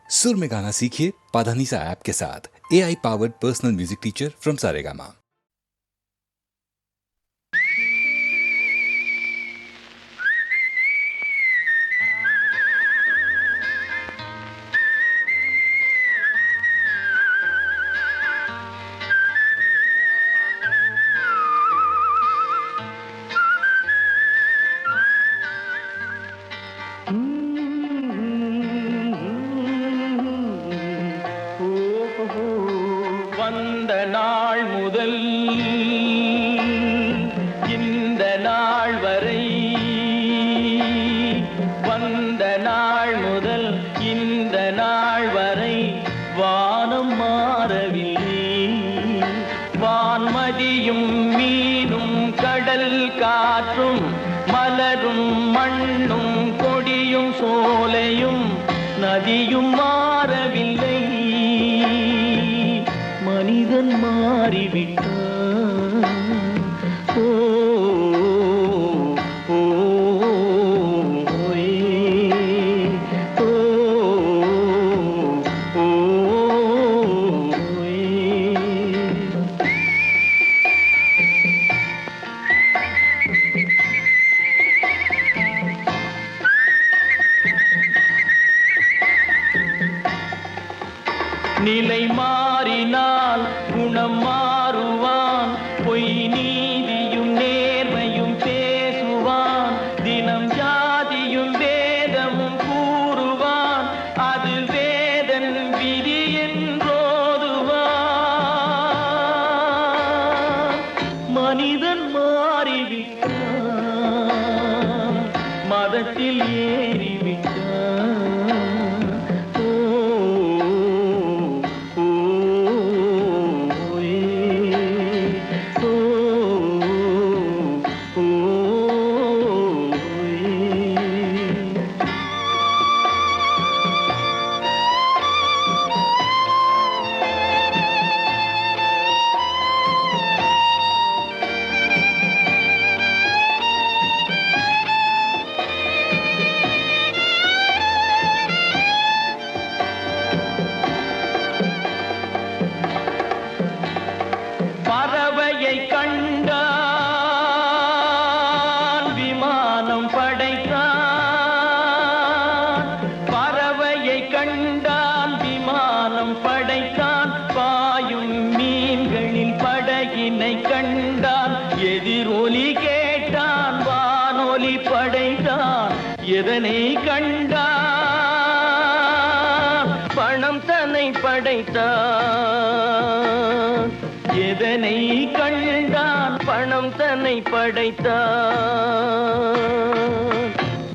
सुर में गाना सीखिए पाधानीसा ऐप के साथ। AI powered personal music teacher from Saregama. வந்த நாள் முதல் இந்த நாள் வரை, வந்த நாள் முதல் இந்த நாள் வரை வானம் மாறவில்லை. வான்மதியும் மீனும் கடல் காற்றும் மலரும் மண்ணும் கொடியும் சோலையும் நதியும் மாறவில்லை. மனிதன் மாறிவிட்டான். ஓ ஓ ஓயே, ஓ ஓயே. நிலை மாறினால் குணம் மாறுவான். பொய் நீதியும் நேர்மையும் பேசுவான். தினம் ஜாதியும் வேதமும் கூறுவான். அது வேதன் விதி என்றோதுவான். மனிதன் மாறிவிட்டான். மதத்தில் ஏறிவிட்டான். பறவையை கண்டான், விமானம் படைத்தான். பறவையை கண்டான், விமானம் படைத்தான். பாயும் மீன்களின் படகினை கண்டான். எதிரொலி கேட்டான், வானொலி படைத்தான். எதனை கண்டான்? பணம் தன்னை படைத்தான். எதனை கண்டான்? பணம் தன்னை படைத்தான்.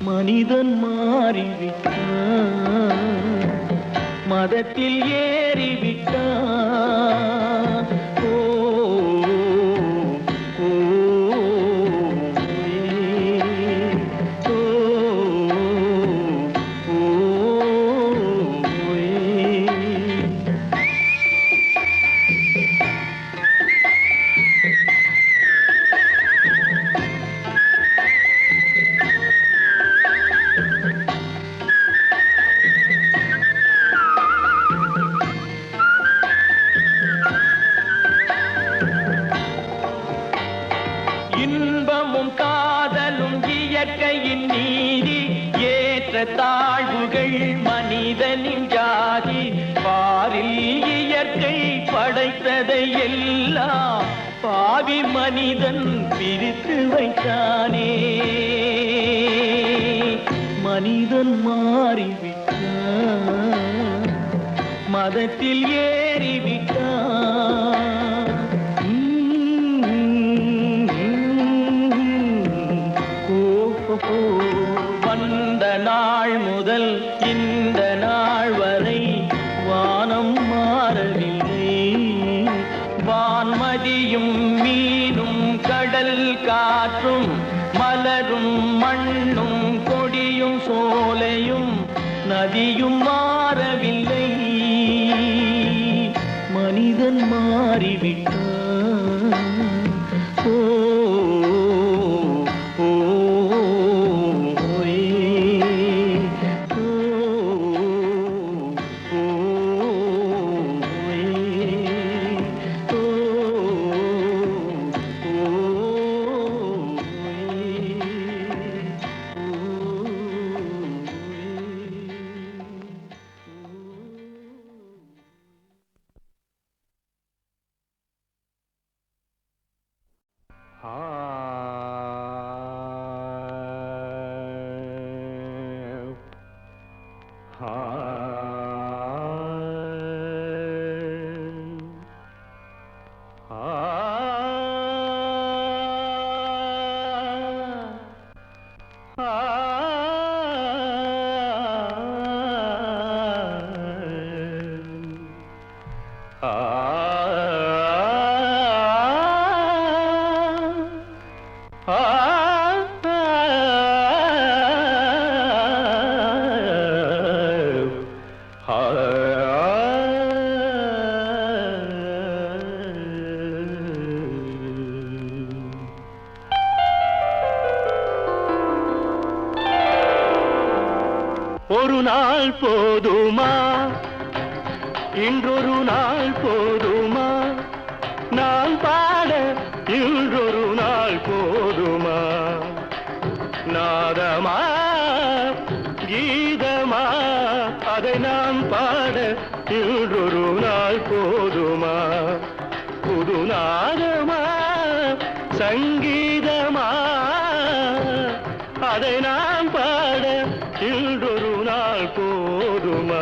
மனிதன் மாறிவிட்டான். மதத்தில் ஏறிவிட்டான். ஓ ஓ ஓ ஓ ஓ. இன்பமும் காதலும் இயற்கையின் நீதி. ஏற்ற தாழ்வுகள் மனிதனின் ஜாதி. பாரில் இயற்கை படைத்ததை எல்லாம் பாவி மனிதன் பிரித்து வைத்தானே. மனிதன் மாறிவிட்டான். மதத்தில் ஏறிவிட்டான். வந்த நாள் முதல் இந்த நாள் வரை வானம் மாறவில்லை. வான்மதியும் மீனும் கடல் காற்றும் மலரும் மண்ணும் கொடியும் சோலையும் நதியும் மாறவில்லை. மனிதன் மாறிவிட்டான். ஓ ஓ ஓயே, ஓ ஒரு நாள் போதுமா, இன்றொரு நாள் போதுமா, நான் பாட இன்றொரு நாள் போதுமா, நாதமா கீதமா அதை நான் பாட இன்றொரு நாள் போதுமா, புது நாதமா சங்கீதமா அதை நான் பாட இன்றொரு நாள் போதுமா.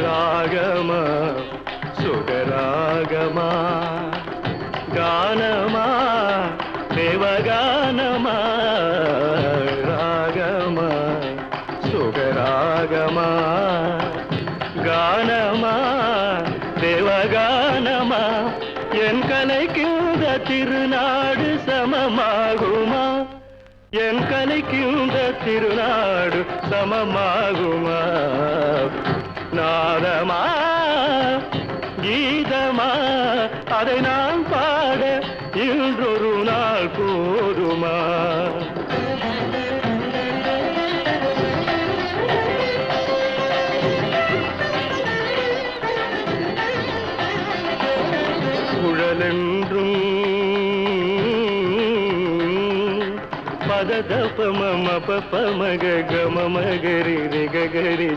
ராகமா சுகராகமா கானமா தேவகானமா, ராகமா சுகராகமா கானமா தேவகானமா, என் கலைக்கின்ற திருநாடு சமமாகுமா, என் கலைக்கின்ற திருநாடு சமமாகுமா, நாதமா கீதமா அதை நான் பாட இன்றொரு நாள் போதுமா. குழலென்றும் பதத பமம பமக கமமகரி ரிகரி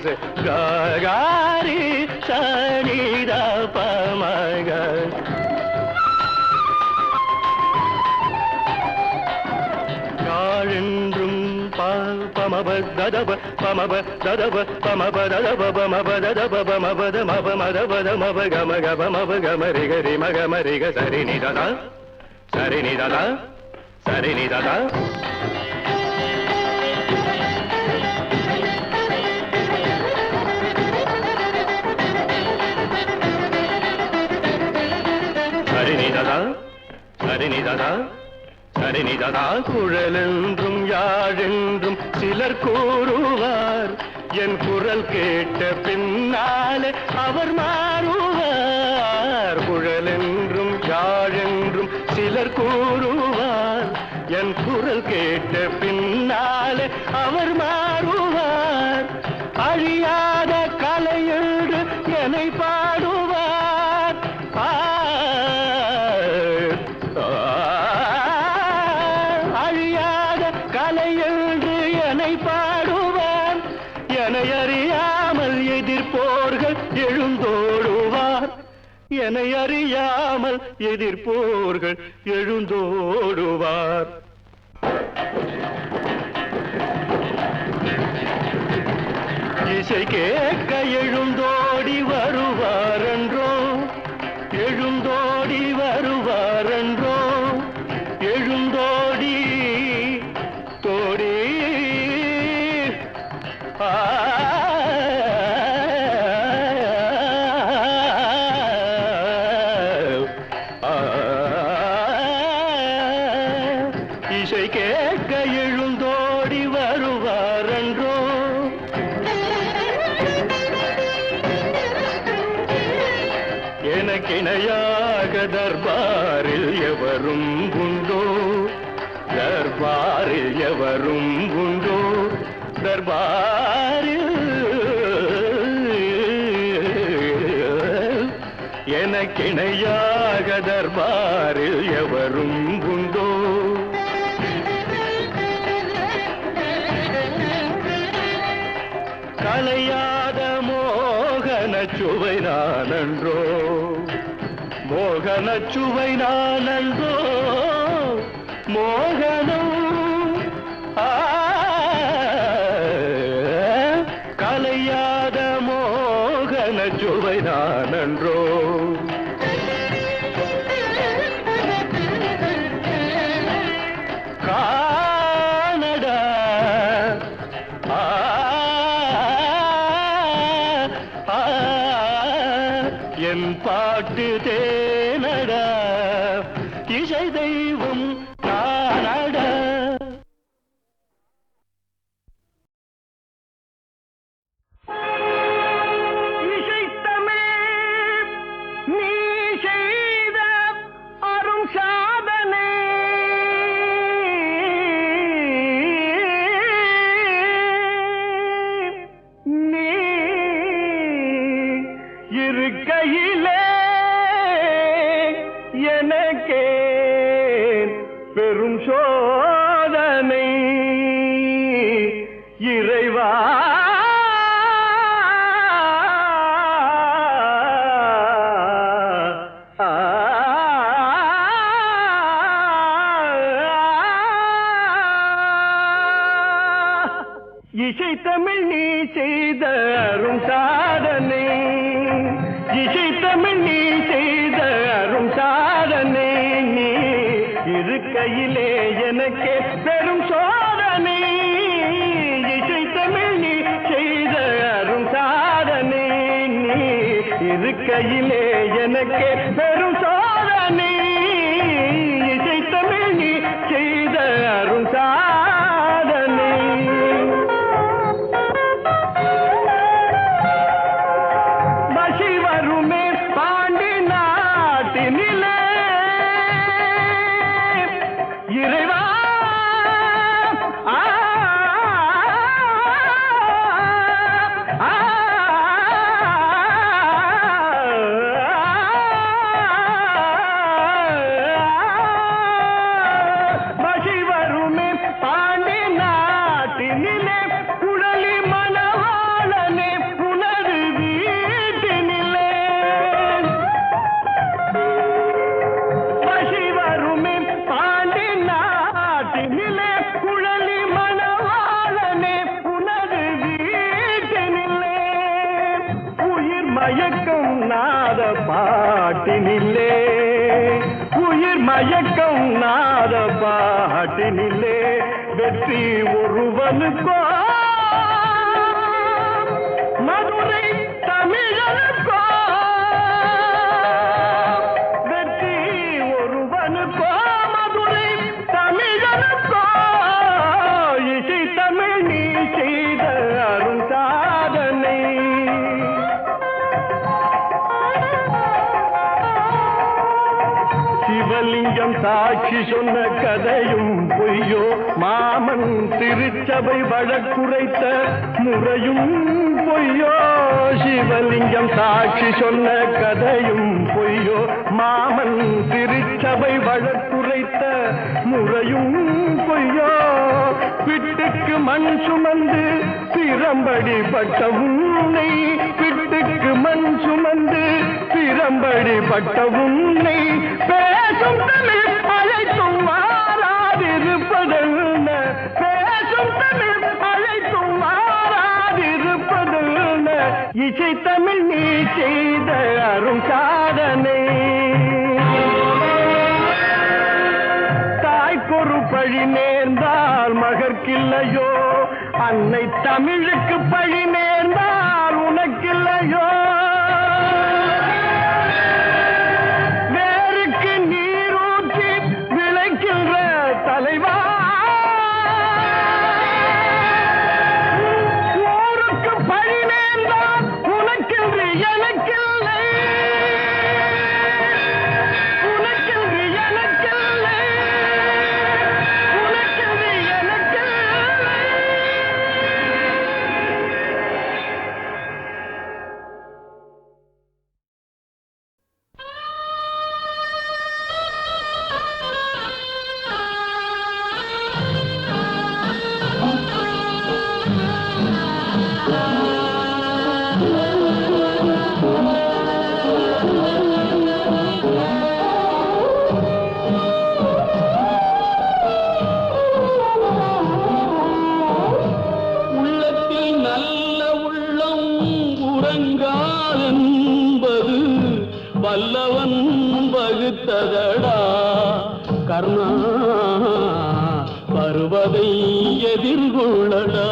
காரி சனித பமக, யாழென்றும் பமப ததப பமப ததப பமப ததப பமப ததப பமபத மப மதபத மப கம கப மப கம ரிகரி மகம ரிக சரி நிததா சரி நிததா சரி நிததா. சரிநிததா சரிநிததா சரிநிததா. குழலென்றும் யாழென்றும் சிலர் கூறுவார், என் குரல் கேட்ட பின்னாலே அவர் மாறுவார். குழலென்றும் யாழென்றும் சிலர் கூறுவார், என் குரல் கேட்ட பின்னாலே அவர் மாறுவார். அழியாத கலையென்று என்னை பாடுவார், அழியாத கலையென்று என்னை பாடுவார். என்னை அறியாமல் எதிர்ப்போர்கள் எழுந்தோடுவார், என்னை அறியாமல் எதிர்ப்போர்கள் எழுந்தோடுவார். இசை கேட்க எழுந்தோடி வருவாரென்றோ, எழுந்தோடி வருவாரென்றோ, எழுந்தோடி தோடி இசை கேட்க எழுந்தோடி வருவாரென்றோ. எனக்கிணையாக தர்பாரில் எவரும் உண்டோ, தர்பாரில் எவரும் உண்டோ, தர்பாரில் எனக்கிணையாக தர்பாரில் எவரும் உண்டோ. கலையாத மோகன சுவை நானன்றோ, மோக நச்சுவை நானன்றோ மோகனம் கலையாத மோகன சுவை நானன்றோ காணடா என் பாட்டு தேனடா இசை தெய்வம் நானடா. இசைத்தமிழ் நீ செய்த அரும் சாதனை நீ இருக்கையிலே எனக்கே பெரும் சோதனை இறைவா இசைத்தமிழ் நீ செய்த அரும் சாதனை இசைத்தமிழ் நீ செய்த அரும் சாதனை நீ இருக்கையிலே எனக்கே பெரும் சோதனை இசைத்தமிழ் நீ செய்த அரும் சாதனை நீ இருக்கையிலே எனக்கே பெரும் சோதனை இசைத்தமிழ் நீ செய்த அரும் சாதனை. பசி வருமே பாண்டி நாட்டினிலே இறைவா பசி வருமே பாண்டி நாட்டினிலே குழலி மணவாளனே புனது வீட்டினிலே பசி வருமே பாண்டி நாட்டினிலே குழலி மணவாளனே புனது வீட்டினிலே உயிர் மயக்கம் நாத பாட்டினிலே உயிர் மயக்கம் நாத பாட்டினிலே வெற்றி ஒருவனுக்கோ மதுரை தமிழனுக்கோ வெற்றி ஒருவனுக்கோ மதுரை தமிழனுக்கோ இசை தமிழ் நீ செய்த அரும் சாதனை. சிவலிங்கம் சாட்சி சொன்ன கதையும் பொய்யோ மாமன் திருச்சபை வழக்குரைத்த முறையும் பொய்யோ சிவலிங்கம் சாட்சி சொன்ன கதையும் பொய்யோ மாமன் திருச்சபை வழக்குரைத்த முறையும் பொய்யோ பிட்டுக்கு மண் சுமந்து திறம்படி பட்ட உன்னை பிட்டுக்கு மண் சுமந்து திறம்படி பட்ட உன்னை பேசும் தமிழ் அழைத்தும் மாறாதிருப்பதென்ன பேசும் தமிழ் அழைத்தும் மாறாதிருப்பதென்ன இசை தமிழ் நீ செய்த அரும் சாதனை. தாய்க்கொரு பழி நேர்ந்தால் மகற்கில்லையோ அன்னை தமிழுக்கு பழி நேர்ந்தால் உனக்கில்லையோ வேருக்கு நீரூற்றி விளைக்கின்ற தலைவா ஊருக்கு பழி நேர்ந்தால் உனக்கென்று எனக்கில்லை உனக்கென்று எனக்கில்லை உனக்கென்று எனக்கில்லை. பகுத்ததடா கர்ணா வருவதை எதிர்கொள்ளடா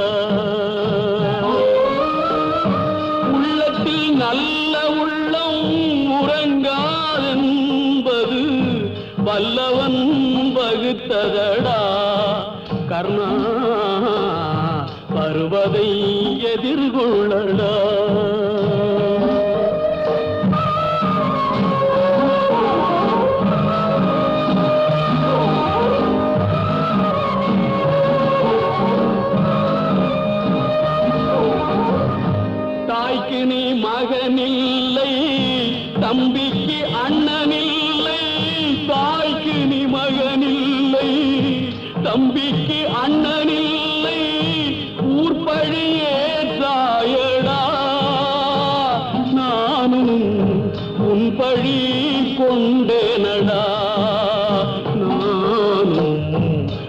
உள்ளத்தில் நல்ல உள்ளம் உறங்காதென்பது வல்லவன் வகுத்ததடா கர்ணா வருவதை எதிர்கொள்ளடா தாய்க்கு நீ மகனில்லை தம்பிக்கு அண்ணனில்லை தாய்க்கு நீ மகனில்லை தம்பிக்கு அண்ணனில்லை ஊர்பழியே தாயடா நானும் உன் பழி கொண்டேனடா நானும்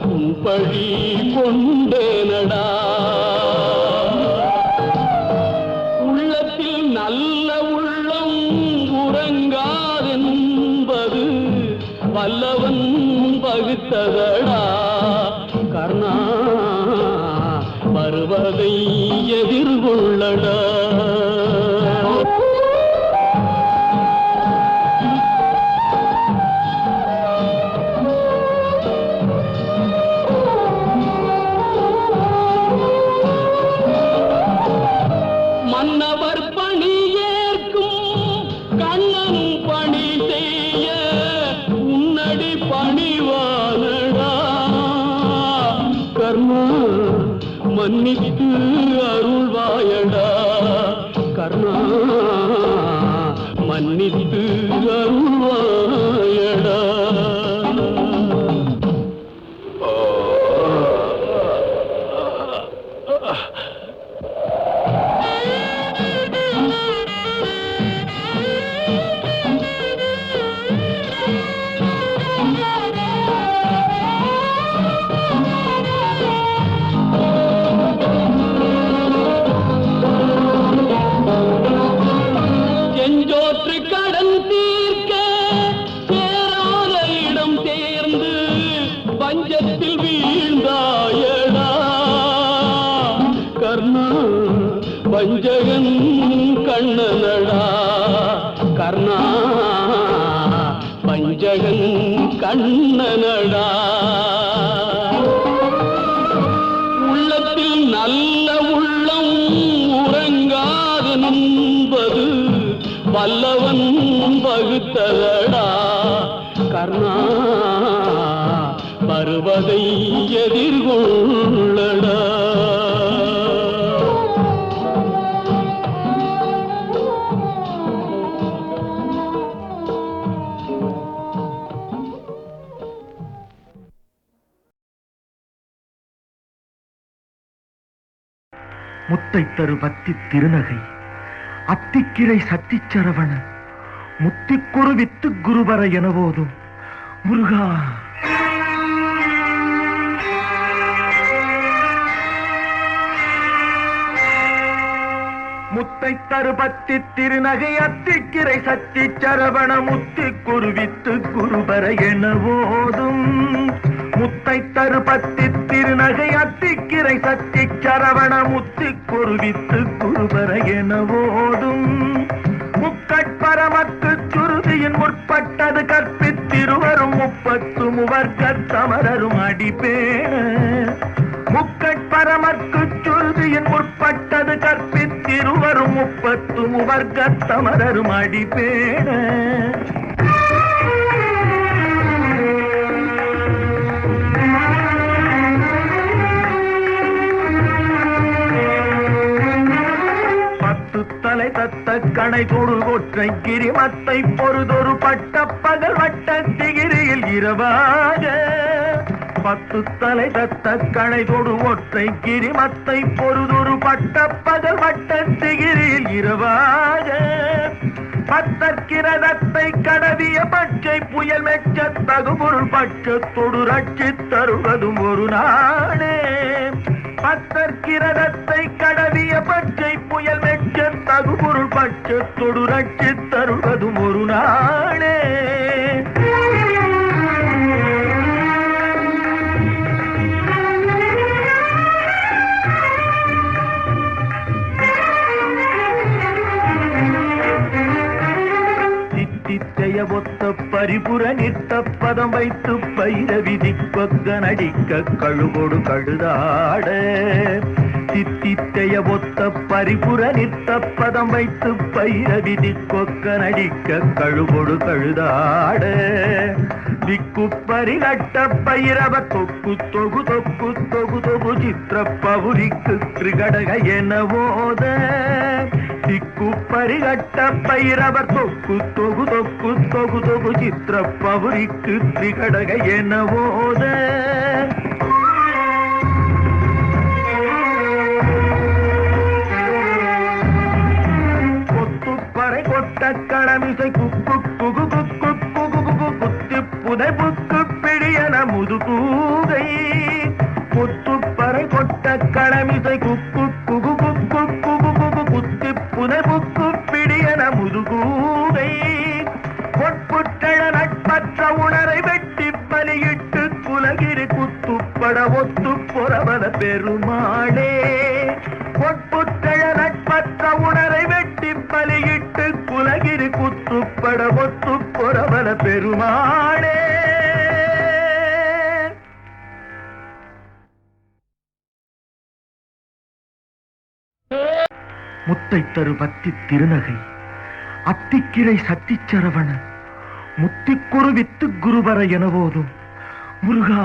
உன் பழி கொண்டேனடா உள்ளத்தில் நல்ல உள்ளம் உறங்காதென்பது வல்லவன் வகுத்ததடா கர்ணா வருவதை எதிர்கொள்ளடா மன்னவர் பணி ஏற்கும் கண்ணன் பணி செய்ய உன்னடி பணிவானடா கர்ணா மன்னித்து அருள்வாயடா கர்ணா மன்னித்து அருள்வாயடா செஞ்சோற்று கடன் தீர்க்க சேராத இடம் சேர்ந்து பஞ்சத்தில் வீழ்ந்தாயடா கர்ணா வஞ்சகன் கண்ணனடா கர்ணா வஞ்சகன் கண்ணனடா உள்ளத்தில் நல்ல உள்ளம் உறங்காதென்பது வல்லவன் வகுத்ததடா கர்ணா வருவதை எதிர்கொள்ளடா முத்தை தரு பத்தி திருநகை அத்திக்கிரை சத்திச்சரவண முத்திக்குரு வித்து குருபர எனவோதும் முருகா முத்தை தரு பத்தி திருநகை அத்திக்கிரை சத்திச்சரவண முத்திக்குரு வித்து குருபர எனவோதும் முத்தை தரு பத்தி திருநகை அத்திக்கிரை சத்திச்சரவண முத்திக்குருவித்து குருபர எனவோதும் முக்கட்பரமக்கு சுருதியின் முற்பட்டது கற்பித்திருவரும் 30 முவர்க்கத் தமரரும் அடிப்பேண முக்கட்பரமக்கு சுருதியின் முற்பட்டது கற்பித்திருவரும் 30 முவர்க்கத் தமரரும் அடிப்பேண தலை தத்த கணை தொடு ஒற்றை கிரிமத்தை பொறுதொரு பட்ட பகல் வட்ட திகிரியில் இரவாக 10 தலை தத்த கணை தொடு ஒற்றை கிரிமத்தை பொறுதொரு பட்ட பகல் வட்ட திகிரியில் இரவாக பத்தற்கிரதத்தை கடவிய பச்சை புயல் மெச்ச தகுபொருள் பட்சத்தொடு ரட்சி தருவதும் ஒரு நாளே பத்தற்கிரதத்தை கடவிய பச்சை புயல் மெச்ச தகுபொருள் பட்சத்தொடு ரட்சி தருவதும் ஒரு நாளே பரிபுர நிற்த்த பதம் வைத்து பைரவிதி கொக்க நடிக்க கழுகொடு கழுதாட தித்தித்தைய ஒத்த பரிபுர நிற்த்த பதம் வைத்து பைரவிதி கொக்க நடிக்க கழுகொடு கழுதாட திக்கு பரிகட்ட பைரவ தொக்கு தொகு தொக்கு தொகு தொகு சித்திர பவுரிக்கு கிருகடக என ஓத திக்கு பரிகட்ட பைரவர் தொக்கு தொகு தொக்கு தொகு தொகு சித்திர பவுரிக்கு திரிகடக என ஓத கொத்துப்பறை கொட்ட களமிசை குக்கு குகு குக்கு குகு குகு குத்தி புதை புக்கு பிடியன முதுகூகை கொத்துப்பறை கொட்ட களமிசை குக்கு குகு குக்கு குகு குகு குத்தி புதை புக்கு பிடியன முதுகூகை பொற்புற்றழ நட்பற்ற உணரை வெட்டி பலியிட்டு குலகிரி குத்துப்பட ஒத்து பொறவல பெருமாளே பொற்புற்றழ நட்பற்ற உணரை வெட்டி பலியிட்டு குலகிரி குத்துப்பட ஒத்து பொறவல பெருமாளே. முத்தை தரு பத்தி திருநகை அத்திக்கிரை சத்திச்சரவண முத்திக்குரு வித்து குருவர என போதும் முருகா.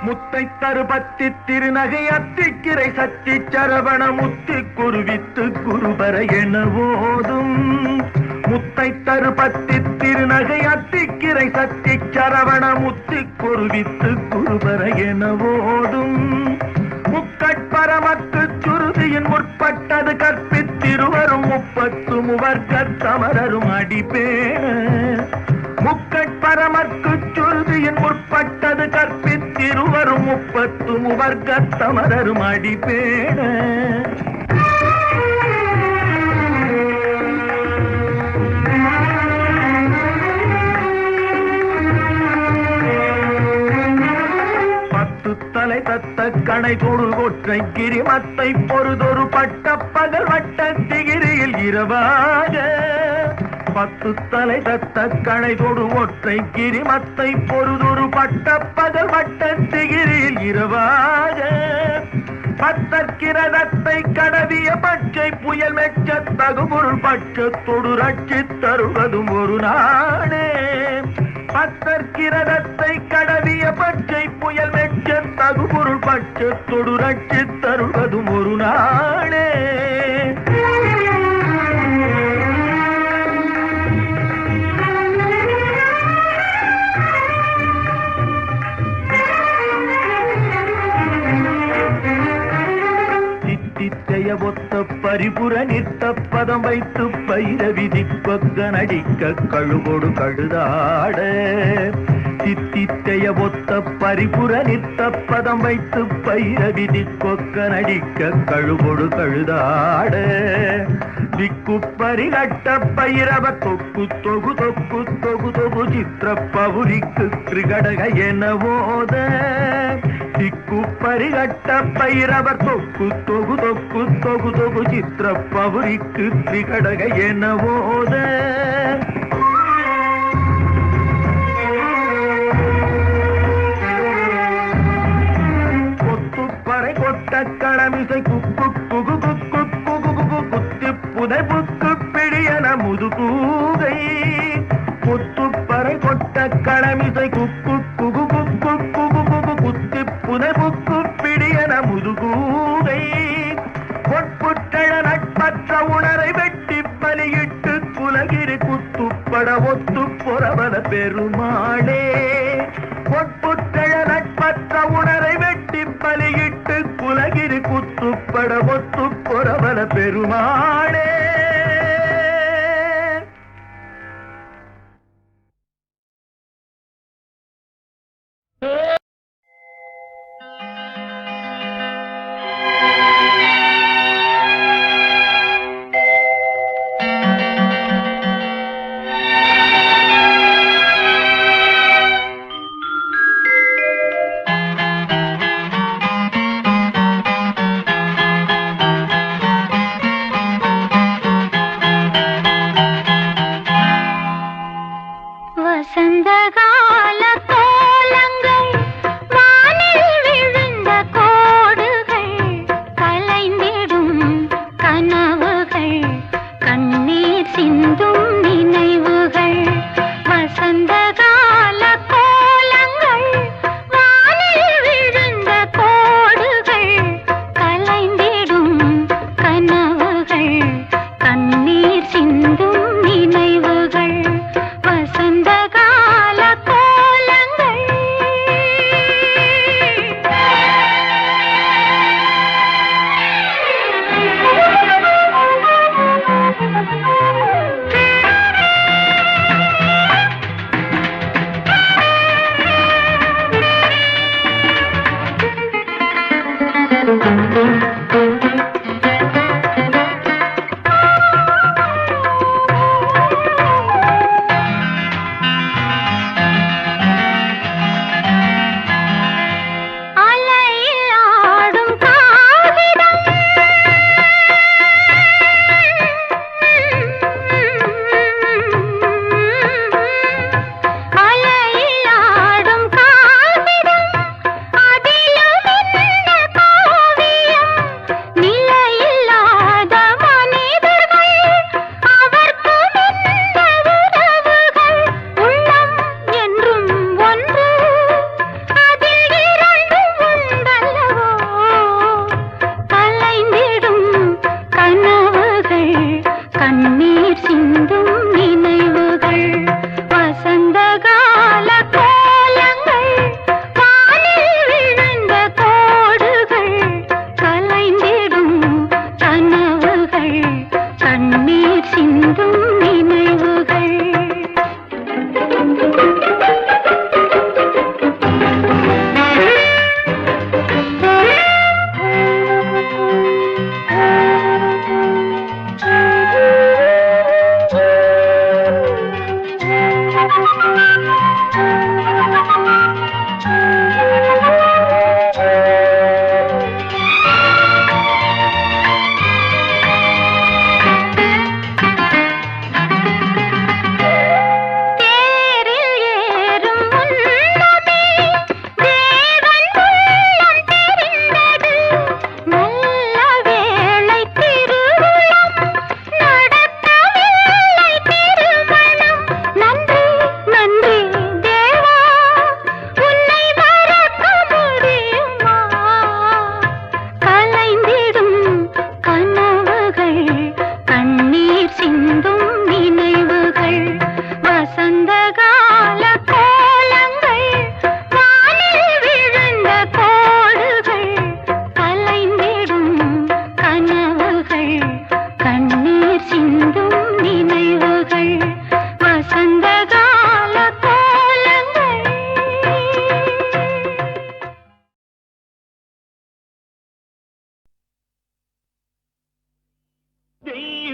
முத்தை தரு பத்தி திருநகை அத்திக்கிரை சத்திச்சரவண முத்திக்குரு வித்து குருவர என போதும் முத்தை தரு பத்தி திருநகை அத்திக்கிரை சத்தி சரவண முத்தி குருவித்து குருபர என ஓதும் முக்கட்பரமக்கு சுருதியின் முற்பட்டது கற்பித்திருவரும் முப்பத்து முவர்க்க தமரரும் அடிப்பேன முக்கட்பரமக்கு சுருதியின் முற்பட்டது கற்பித்திருவரும் முப்பத்து முவர்க்க தமரரும் அடிப்பேன தலை தத்த கணை தொடு கொற்றை கிரிமத்தை பொறுதொரு பட்ட பகல் வட்ட திகிரியில் இரவாக 10 தலை தத்த கணை தொடு ஒற்றை கிரிமத்தை பொறுதொரு பட்ட பகல் வட்ட திகிரியில் இரவாக பத்தற்கிரதத்தை கடவிய பச்சை புயல் மெச்ச தகுபொருள் பட்சத்தொடு ரட்சி தருவதும் ஒரு நாளே பத்தற்கிரதத்தை கடவிய பச்சை புயல் மெச்ச தகுபொருள் பட்சத்தொடு ரட்சி தருவதும் ஒரு நாளே. தித்தித்தைய ஒத்த பரிபுர நிற்த்த பதம் வைத்து பைரவிதி கொக்க நடிக்க கழுகொடு கழுதாட தித்தித்தைய ஒத்த பரிபுர நிற்த்த பதம் வைத்து பைரவிதி கொக்க நடிக்க கழுகொடு கழுதாட திக்கு பரிகட்ட பைரவ தொக்கு தொகு தொக்கு தொகு தொகு சித்திர பவுரிக்கு கிருகடக என ஓத திக்கு பரிகட்ட பைரவ தொக்கு தொகு தொக்கு தொகு தொகு சித்திர பவுரிக்கு திரிகடக என ஓத கொத்துப்பறை கொட்ட களமிசை குக்கு குகு குக்கு குகு குகு குத்தி புதை புக்கு பிடியன முதுகூகை கொத்துப்பறை கொட்ட களமிசை குக்கு குகு குக்கு குகு குகு குத்தி புதை புக்கு பிடியன முதுகூகை பொற்புற்றழ நட்பற்ற உணரை வெட்டி பலியிட்டு குலகிரி குத்துப்பட ஒத்து பொறவல பெருமாளே பொற்புற்றழ நட்பற்ற உணரை வெட்டி பலியிட்டு குலகிரி குத்துப்பட ஒத்து பொறவல பெருமாளே.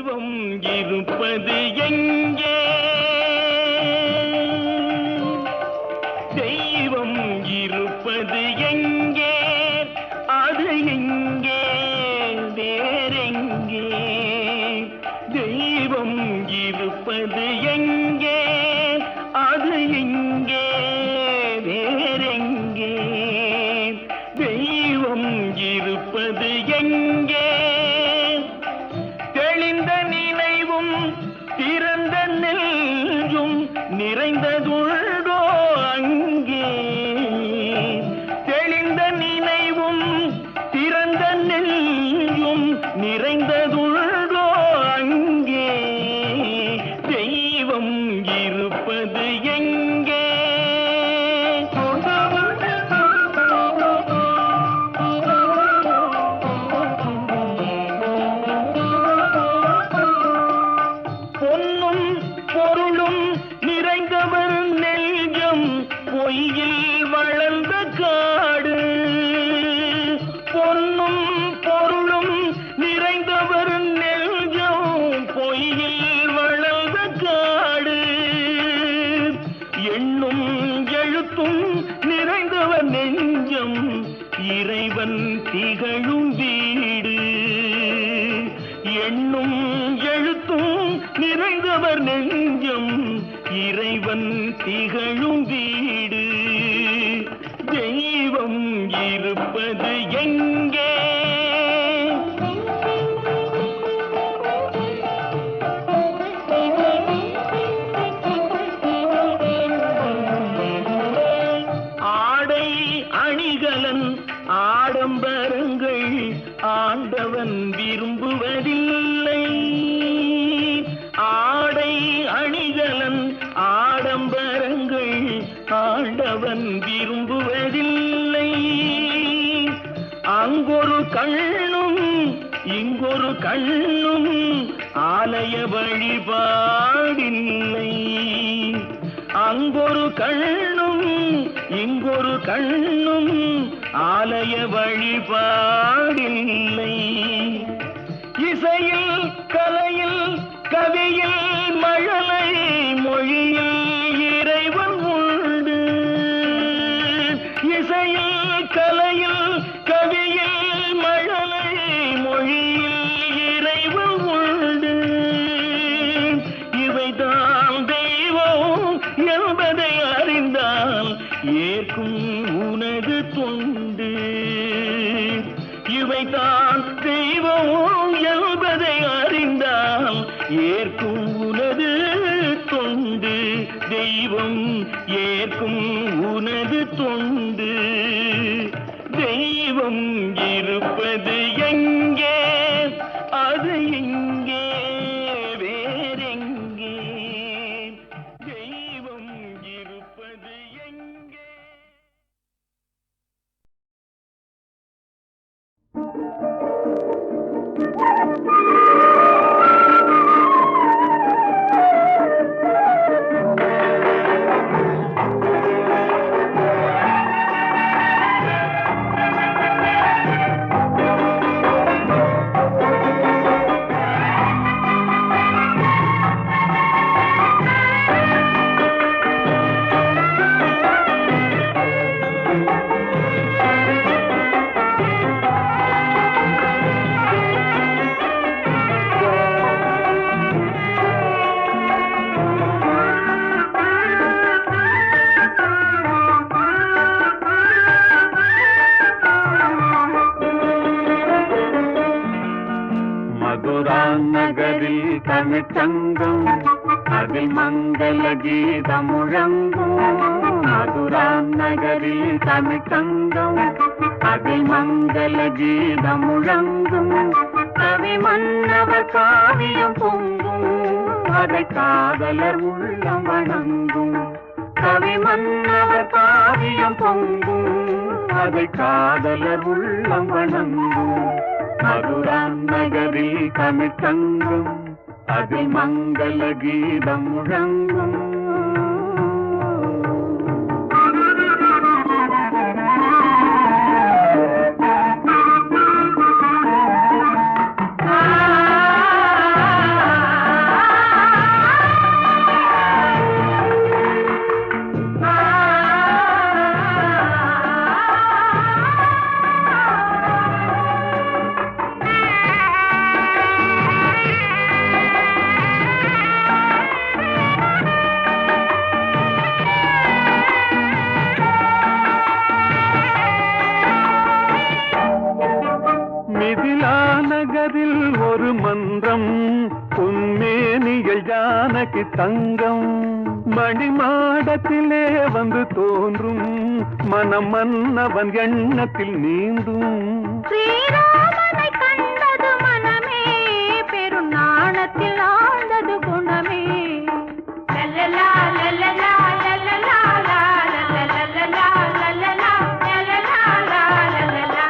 தெய்வம் இருப்பது எங்கே? தெய்வம் இருப்பது எங்கே? அது எங்கே வேறெங்கே? தெய்வம் இருப்பது எங்கே? அது எங்கே வேறெங்கே? தெய்வம் இருப்பது எங்கே? தெளிந்த நினைவும் திறந்த நெஞ்சும் நிறைந்ததுள்ளோ அங்கே? தெளிந்த நினைவும் திறந்த நெஞ்சும் நிறைந்ததுள்ளோ அங்கே? தெய்வம் இருப்பது எங்கே? பொன்னும் பொருளும் நிறைந்தவர் நெஞ்சம் பொய்யில் வளர்ந்த காடு. பொன்னும் பொருளும் நிறைந்தவர் நெஞ்சம் பொய்யில் வளர்ந்த காடு. எண்ணும் எழுத்தும் நிறைந்தவர் நெஞ்சம் இறைவன் திகழும் வீடு. எண்ணும் எழுத்தும் நிறைந்தவர் நெஞ்சம் இறைவன் திகழும் வீடு. தெய்வம் இருப்பது எங்கே? ஆடை அணிகலன் ஆடம்பரங்கள் ஆண்டவன் விரும்புவதில்லை. ஆடை அணிகலன் ஆடம்பரங்கள் ஆண்டவன் விரும்புவதில்லை. அங்கொரு கண்ணும் இங்கொரு கண்ணும் ஆலய வழிபாடில்லை. அங்கொரு கண்ணும் இங்கொரு கண்ணும் ஆலய வழிபாடில்லை. இசையில் கலையில் கவியில் மழலை மொழியில் இறைவன் உண்டு. இசையில் கலையில் கவியில் மழலை மொழியில் இறைவன் உண்டு. இவைதான் தெய்வம் என்பதை அறிந்தால் ஏற்கும் உனது தொண்டு. இவைதான் தெய்வம் என்பதை அறிந்தால் ஏற்கும் உனது தொண்டு. தெய்வம் ஏற்கும் உனது தொண்டு. தெய்வம் இருப்பது எங்கே? அது எங்கே வேறெங்கே? தெய்வம் இருப்பது எங்கே? நகரில் தமிழ்ச்சங்கம் அதில் மங்கள கீதம் முழங்கும். மதுரா நகரில் தமிழ்ச்சங்கம் அதில் மங்கள கீதம் முழங்கும். கவி மன்னவர் காவியம் பொங்கும், அதை காதலர் உள்ளம் வணங்கும். கவி மன்னவர் காவியம் பொங்கும், அதை காதலர் உள்ளம் வணங்கும். மதுரா நகரில் தமிழ்ச்சங்கம் அதில் மங்கள கீதம் முழங்கும். பொன்மேனிகள் ஜானகி தங்கம் மணிமாடத்திலே வந்து தோன்றும் மனம் மன்னவன் எண்ணத்தில் நீந்தும் ஸ்ரீராமனை கண்டது மனமே பெரும் நாணத்தில் ஆழ்ந்தது குணமே லல்லலா லல்லலா லல்லலா லல்லலா லல்லலா லல்லலா லல்லலா.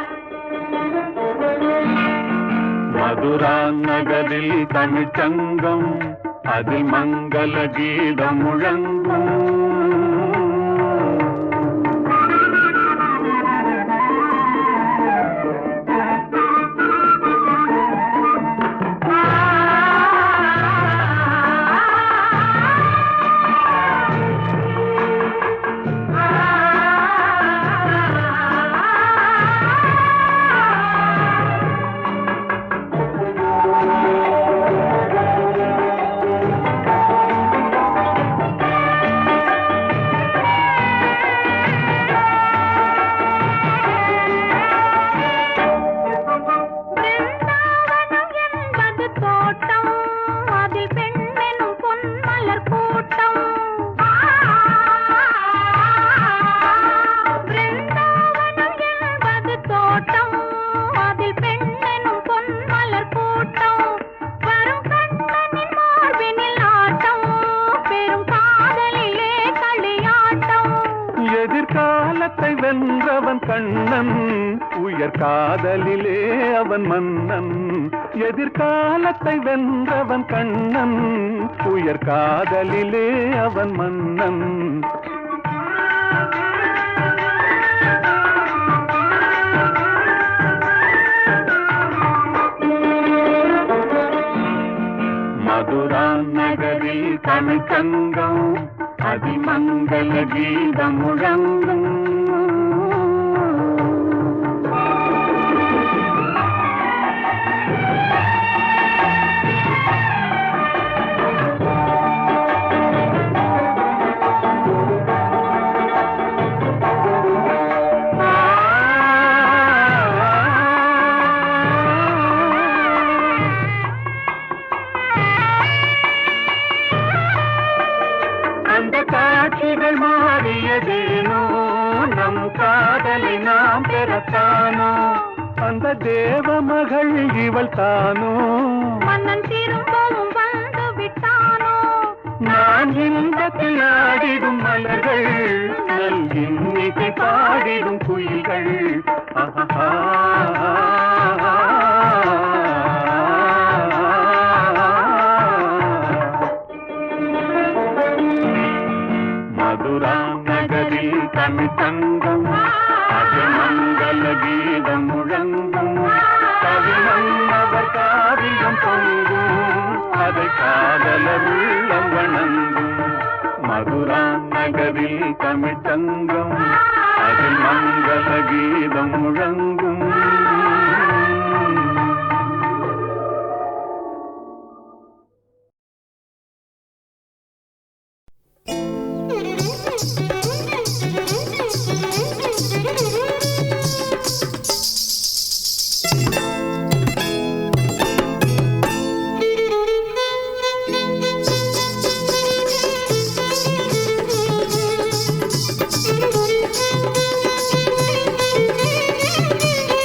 மதுரா நகரில் தமிழ்ச்சங்கம் அதில் மங்கள கீதம் முழங்கும் எதிர்காலத்தை வென்றவன் கண்ணன் உயர் காதலிலே அவன் மன்னன் எதிர்காலத்தை வென்றவன் கண்ணன் உயர் காதலிலே அவன் மன்னன் மதுரா நகரில் தமிழ்ச்சங்கம் அதிமங்கல கீதம் முழங்கும் அந்த காட்சிகள் மாறியதேனோ நம் காதலை நாம் பெறத்தானோ அந்த தேவ மகள் இவள் தானோ மன்னன் திரும்பவும் வந்து விட்டானோ நான் இன்பத்தில் ஆடிடும் மலர்கள் நல் இன்னிசை பாடிடும் குயில்கள் ஆஹா மதுரா நகரில் தமிழ்ச்சங்கம் அதிமங்கல கீதம் முழங்கும் கவிமன்னவர் காவியம் பொங்கும் அதை காதலர் உள்ளம் வணங்கும் மதுரா நகரில் தமிழ்ச்சங்கம் அதில் மங்கள கீதம் முழங்கும்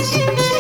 Thank you.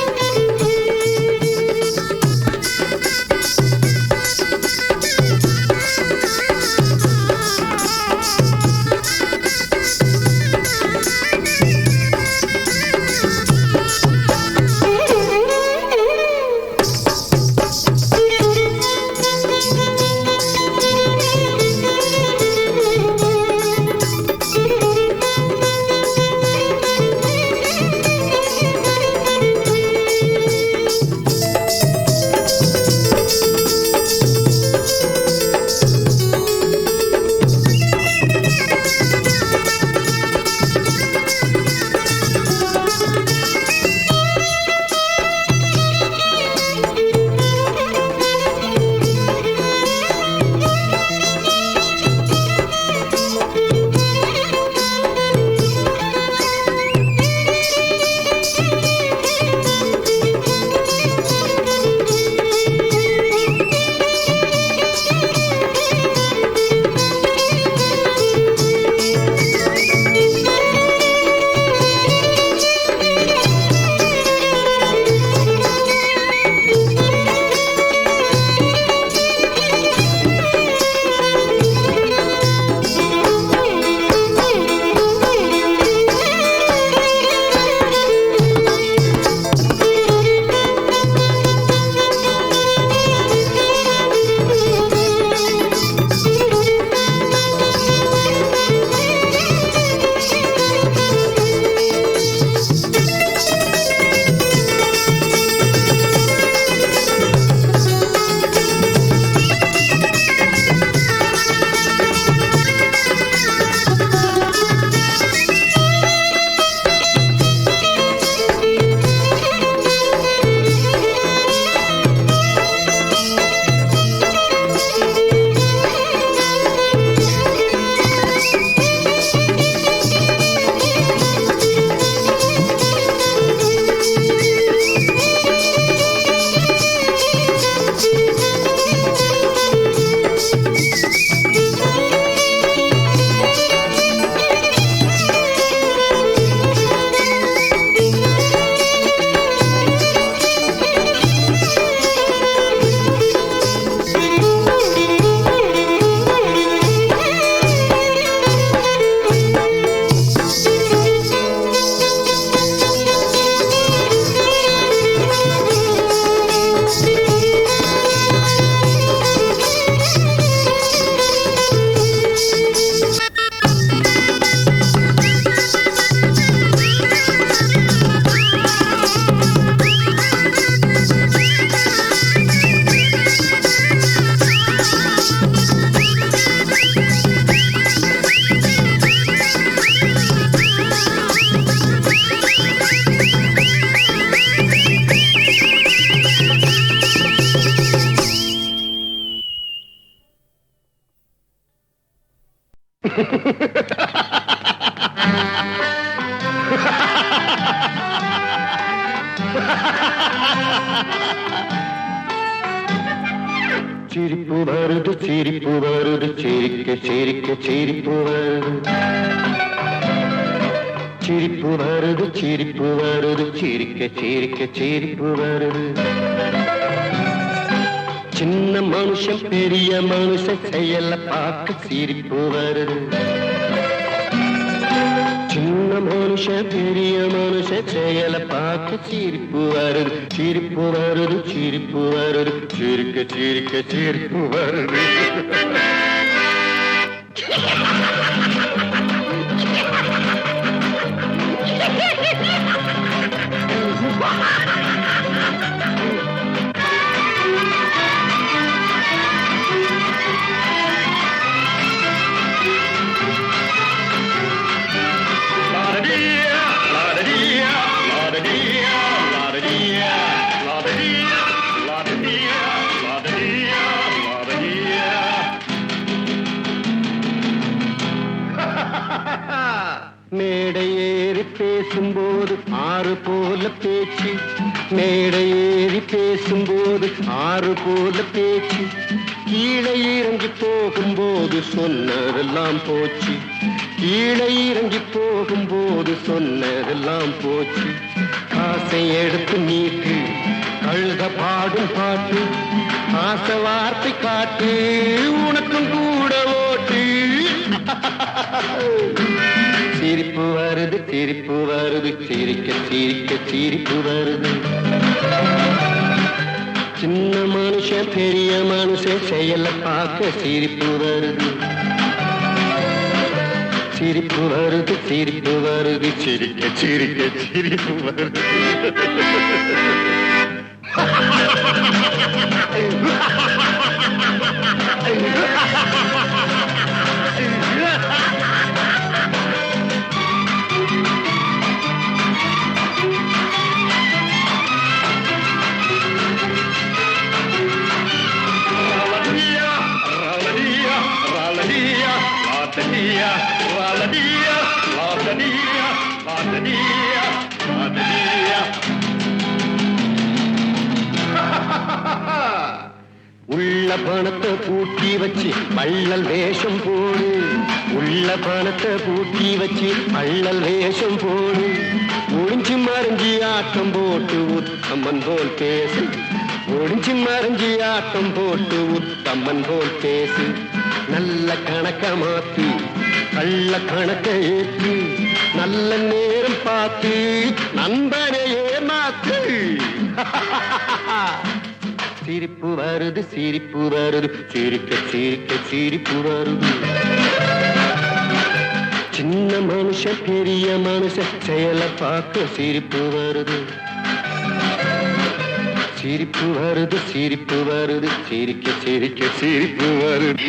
சிரிப்பு வருது சிரிப்பு வருது சிரிக்க சிரிக்க சிரிப்பு வருது சிரிப்பு வருது சிரிப்பு வருது சிரிக்க சிரிக்க சிரிப்பு வருது சின்ன மனுஷன் பெரிய மனுஷன் செயல பார்க்க சிரிப்பு வருது சின்ன மனுஷன் பெரிய மனுஷன் செயல பார்க்க சிரிப்பு வருது சிரிப்பு வருது சிரிப்பு வருது சிரிக்க சிரிக்க சிரிப்பு வருது மேடை ஏறி பேசும்போது ஆறு போல பேச்சு மேடை ஏறி பேசும்போது ஆறு போல பேச்சு கீழே இறங்கி போகும்போது சொன்னதெல்லாம் போச்சு கீழே இறங்கி போகும்போது சொன்னதெல்லாம் போச்சு காசை எடுத்து நீட்டு கழுத பாடும் பாட்டு ஆசை வார்த்தை காட்டு உனக்கும் கூட ஓட்டு சிரிப்பு வருது சிரிப்பு வருது சிரிக்க சிரிக்க சிரிப்பு வருது சின்ன மனுஷன் பெரிய மனுஷன் செயல பார்க்க சிரிப்பு வருது சிரிப்பு வருது சிரிப்பு வருது சிரிக்க சிரிக்க சிரிப்பு வருது உள்ள பணத்தை பூட்டி வச்சு வள்ளல் வேஷம் போடு உள்ள பணத்தை பூட்டி வச்சு வள்ளல் வேஷம் போடு ஒளிஞ்சு மறைஞ்சி ஆட்டம் போட்டு உத்தம்மன் போல் பேசு ஒளிஞ்சு மறைஞ்சி ஆட்டம் போட்டு உத்தம்மன் போல் பேசு நல்ல கணக்க மாத்து கள்ள கணக்க ஏற்று நல்ல நேரம் பார்த்து நண்பனையே மாத்து சிரிப்பு வருது சிரிப்பு வருது சிரிக்க சிரிக்க சிரிப்பு வருது சின்ன மனுஷன் பெரிய மனுஷன் செயல பார்க்க சிரிப்பு வருது சிரிப்பு வருது சிரிப்பு வருது சிரிக்க சிரிக்க சிரிப்பு வருது